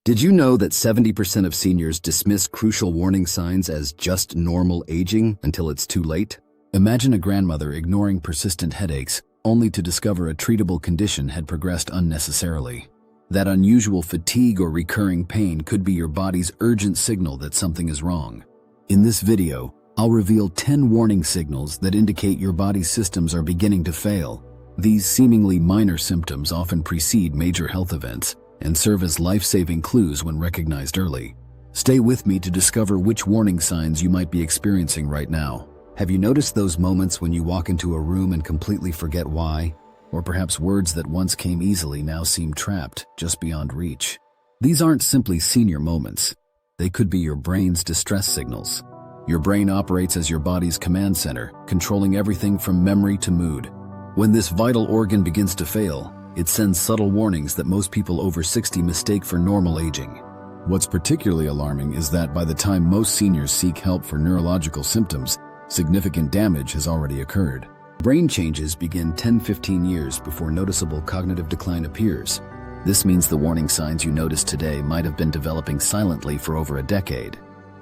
Did you know that 70% of seniors dismiss crucial warning signs as just normal aging until it's too late? Imagine a grandmother ignoring persistent headaches, only to discover a treatable condition had progressed unnecessarily. That unusual fatigue or recurring pain could be your body's urgent signal that something is wrong. In this video, I'll reveal 10 warning signals that indicate your body's systems are beginning to fail. These seemingly minor symptoms often precede major health events and serve as life-saving clues when recognized early. Stay with me to discover which warning signs you might be experiencing right now. Have you noticed those moments when you walk into a room and completely forget why? Or perhaps words that once came easily now seem trapped, just beyond reach? These aren't simply senior moments. They could be your brain's distress signals. Your brain operates as your body's command center, controlling everything from memory to mood. When this vital organ begins to fail, it sends subtle warnings that most people over 60 mistake for normal aging. What's particularly alarming is that by the time most seniors seek help for neurological symptoms, significant damage has already occurred. Brain changes begin 10-15 years before noticeable cognitive decline appears. This means the warning signs you notice today might have been developing silently for over a decade.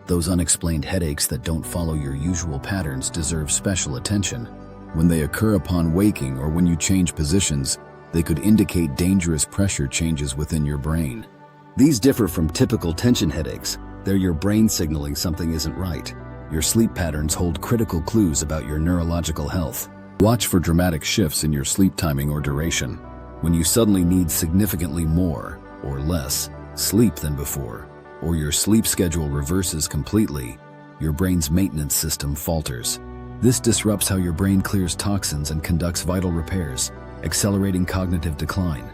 Those unexplained headaches that don't follow your usual patterns deserve special attention. When they occur upon waking or when you change positions, they could indicate dangerous pressure changes within your brain. These differ from typical tension headaches. They're your brain signaling something isn't right. Your sleep patterns hold critical clues about your neurological health. Watch for dramatic shifts in your sleep timing or duration. When you suddenly need significantly more or less sleep than before, or your sleep schedule reverses completely, your brain's maintenance system falters. This disrupts how your brain clears toxins and conducts vital repairs, accelerating cognitive decline.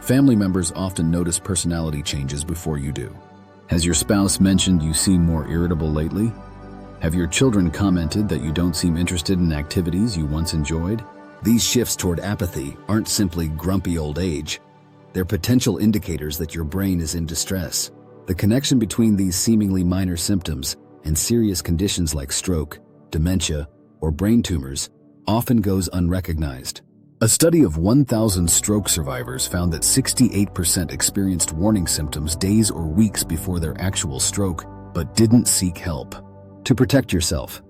Family members often notice personality changes before you do. Has your spouse mentioned you seem more irritable lately? Have your children commented that you don't seem interested in activities you once enjoyed? These shifts toward apathy aren't simply grumpy old age. They're potential indicators that your brain is in distress. The connection between these seemingly minor symptoms and serious conditions like stroke, dementia, or brain tumors often goes unrecognized. A study of 1,000 stroke survivors found that 68% experienced warning symptoms days or weeks before their actual stroke, but didn't seek help. To protect yourself,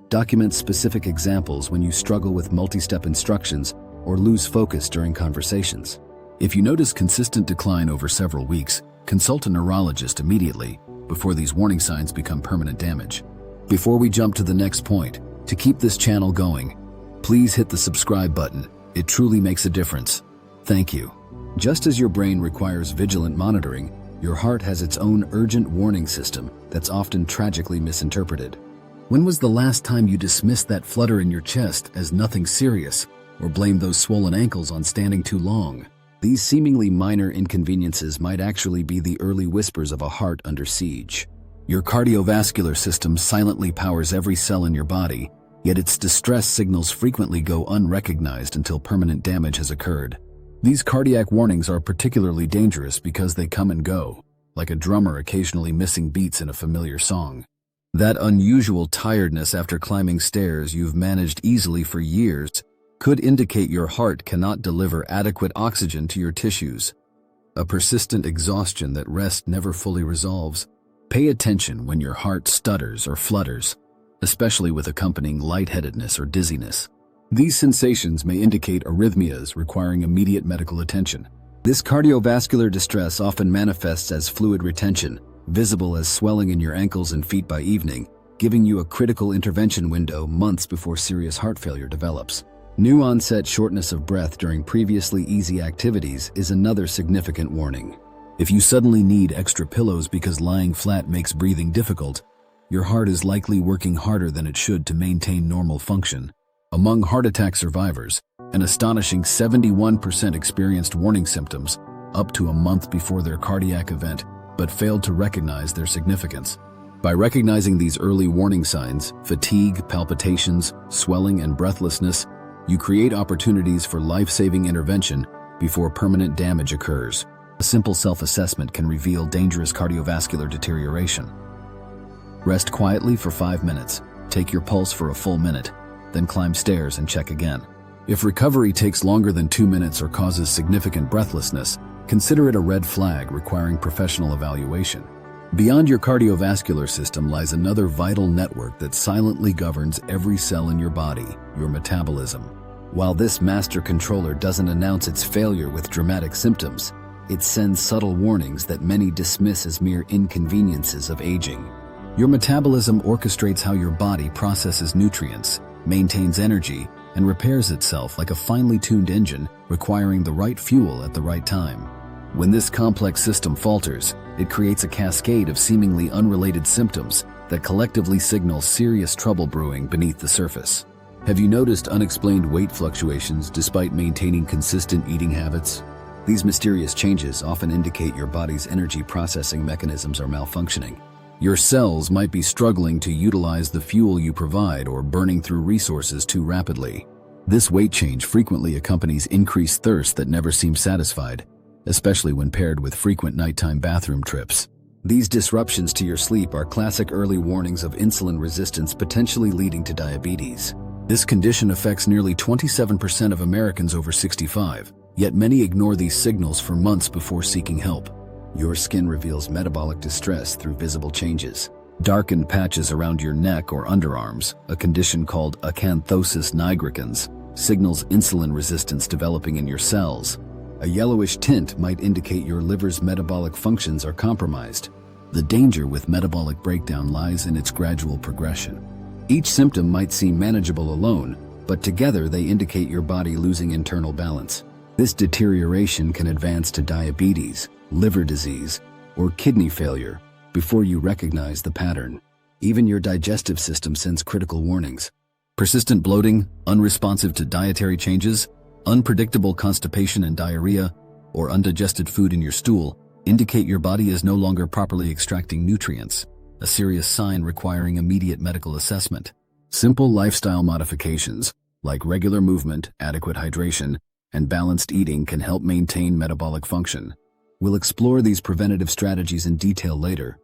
document specific examples when you struggle with multi-step instructions or lose focus during conversations. If you notice consistent decline over several weeks, consult a neurologist immediately before these warning signs become permanent damage. Before we jump to the next point, to keep this channel going, please hit the subscribe button. It truly makes a difference. Thank you. Just as your brain requires vigilant monitoring, your heart has its own urgent warning system that's often tragically misinterpreted. When was the last time you dismissed that flutter in your chest as nothing serious, or blamed those swollen ankles on standing too long? These seemingly minor inconveniences might actually be the early whispers of a heart under siege. Your cardiovascular system silently powers every cell in your body, yet its distress signals frequently go unrecognized until permanent damage has occurred. These cardiac warnings are particularly dangerous because they come and go, like a drummer occasionally missing beats in a familiar song. That unusual tiredness after climbing stairs you've managed easily for years could indicate your heart cannot deliver adequate oxygen to your tissues. A persistent exhaustion that rest never fully resolves. Pay attention when your heart stutters or flutters, especially with accompanying lightheadedness or dizziness. These sensations may indicate arrhythmias requiring immediate medical attention. This cardiovascular distress often manifests as fluid retention, visible as swelling in your ankles and feet by evening, giving you a critical intervention window months before serious heart failure develops. New onset shortness of breath during previously easy activities is another significant warning. If you suddenly need extra pillows because lying flat makes breathing difficult, your heart is likely working harder than it should to maintain normal function. Among heart attack survivors, an astonishing 71% experienced warning symptoms up to a month before their cardiac event, but failed to recognize their significance. By recognizing these early warning signs, fatigue, palpitations, swelling, and breathlessness, you create opportunities for life-saving intervention before permanent damage occurs. A simple self-assessment can reveal dangerous cardiovascular deterioration. Rest quietly for 5 minutes, take your pulse for a full minute, then climb stairs and check again. If recovery takes longer than 2 minutes or causes significant breathlessness, consider it a red flag requiring professional evaluation. Beyond your cardiovascular system lies another vital network that silently governs every cell in your body, your metabolism. While this master controller doesn't announce its failure with dramatic symptoms, it sends subtle warnings that many dismiss as mere inconveniences of aging. Your metabolism orchestrates how your body processes nutrients, maintains energy, and repairs itself like a finely tuned engine requiring the right fuel at the right time. When this complex system falters, it creates a cascade of seemingly unrelated symptoms that collectively signal serious trouble brewing beneath the surface. Have you noticed unexplained weight fluctuations despite maintaining consistent eating habits? These mysterious changes often indicate your body's energy processing mechanisms are malfunctioning. Your cells might be struggling to utilize the fuel you provide or burning through resources too rapidly. This weight change frequently accompanies increased thirst that never seems satisfied, especially when paired with frequent nighttime bathroom trips. These disruptions to your sleep are classic early warnings of insulin resistance potentially leading to diabetes. This condition affects nearly 27% of Americans over 65, yet many ignore these signals for months before seeking help. Your skin reveals metabolic distress through visible changes. Darkened patches around your neck or underarms, a condition called acanthosis nigricans, signals insulin resistance developing in your cells. A yellowish tint might indicate your liver's metabolic functions are compromised. The danger with metabolic breakdown lies in its gradual progression. Each symptom might seem manageable alone, but together they indicate your body losing internal balance. This deterioration can advance to diabetes, liver disease, or kidney failure before you recognize the pattern. Even your digestive system sends critical warnings. Persistent bloating, unresponsive to dietary changes, unpredictable constipation and diarrhea, or undigested food in your stool indicate your body is no longer properly extracting nutrients, a serious sign requiring immediate medical assessment. Simple lifestyle modifications, like regular movement, adequate hydration, and balanced eating can help maintain metabolic function. We'll explore these preventative strategies in detail later,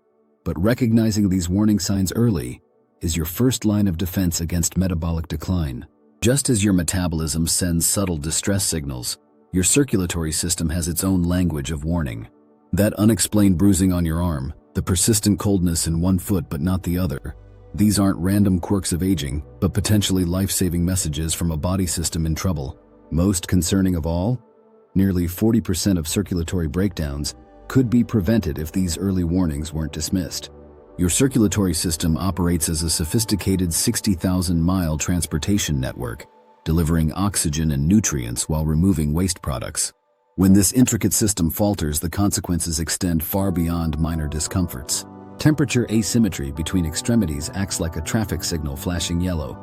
but recognizing these warning signs early is your first line of defense against metabolic decline. Just as your metabolism sends subtle distress signals, your circulatory system has its own language of warning. That unexplained bruising on your arm, the persistent coldness in one foot but not the other, these aren't random quirks of aging, but potentially life-saving messages from a body system in trouble. Most concerning of all, nearly 40% of circulatory breakdowns could be prevented if these early warnings weren't dismissed. Your circulatory system operates as a sophisticated 60,000-mile transportation network, delivering oxygen and nutrients while removing waste products. When this intricate system falters, the consequences extend far beyond minor discomforts. Temperature asymmetry between extremities acts like a traffic signal flashing yellow.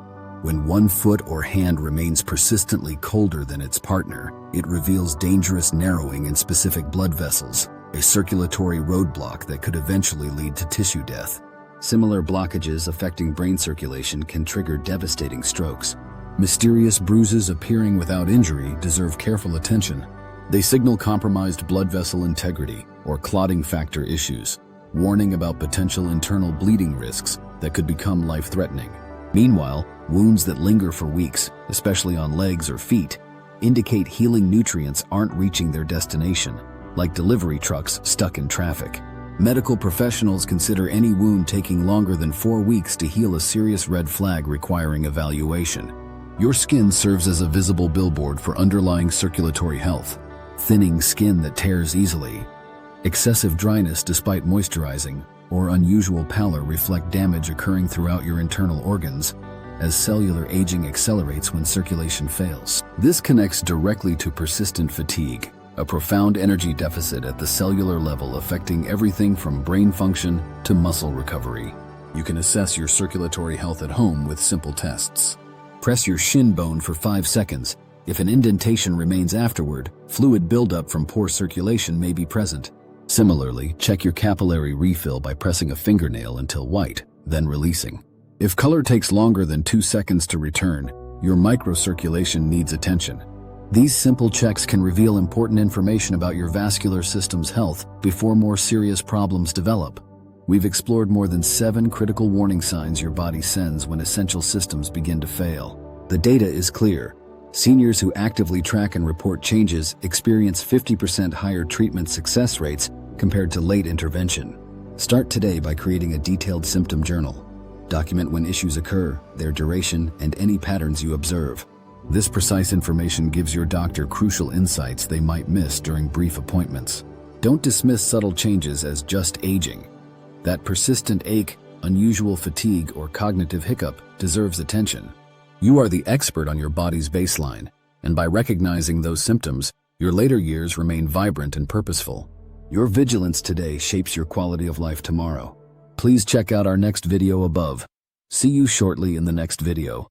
When one foot or hand remains persistently colder than its partner, it reveals dangerous narrowing in specific blood vessels, a circulatory roadblock that could eventually lead to tissue death. Similar blockages affecting brain circulation can trigger devastating strokes. Mysterious bruises appearing without injury deserve careful attention. They signal compromised blood vessel integrity or clotting factor issues, warning about potential internal bleeding risks that could become life-threatening. Meanwhile, wounds that linger for weeks, especially on legs or feet, indicate healing nutrients aren't reaching their destination, like delivery trucks stuck in traffic. Medical professionals consider any wound taking longer than 4 weeks to heal a serious red flag requiring evaluation. Your skin serves as a visible billboard for underlying circulatory health. Thinning skin that tears easily, excessive dryness despite moisturizing, or unusual pallor reflect damage occurring throughout your internal organs as cellular aging accelerates when circulation fails. This connects directly to persistent fatigue, a profound energy deficit at the cellular level affecting everything from brain function to muscle recovery. You can assess your circulatory health at home with simple tests. Press your shin bone for 5 seconds. If an indentation remains afterward, fluid buildup from poor circulation may be present. Similarly, check your capillary refill by pressing a fingernail until white, then releasing. If color takes longer than 2 seconds to return, your microcirculation needs attention. These simple checks can reveal important information about your vascular system's health before more serious problems develop. We've explored more than 7 critical warning signs your body sends when essential systems begin to fail. The data is clear. Seniors who actively track and report changes experience 50% higher treatment success rates compared to late intervention. Start today by creating a detailed symptom journal. Document when issues occur, their duration, and any patterns you observe. This precise information gives your doctor crucial insights they might miss during brief appointments. Don't dismiss subtle changes as just aging. That persistent ache, unusual fatigue, or cognitive hiccup deserves attention. You are the expert on your body's baseline, and by recognizing those symptoms, your later years remain vibrant and purposeful. Your vigilance today shapes your quality of life tomorrow. Please check out our next video above. See you shortly in the next video.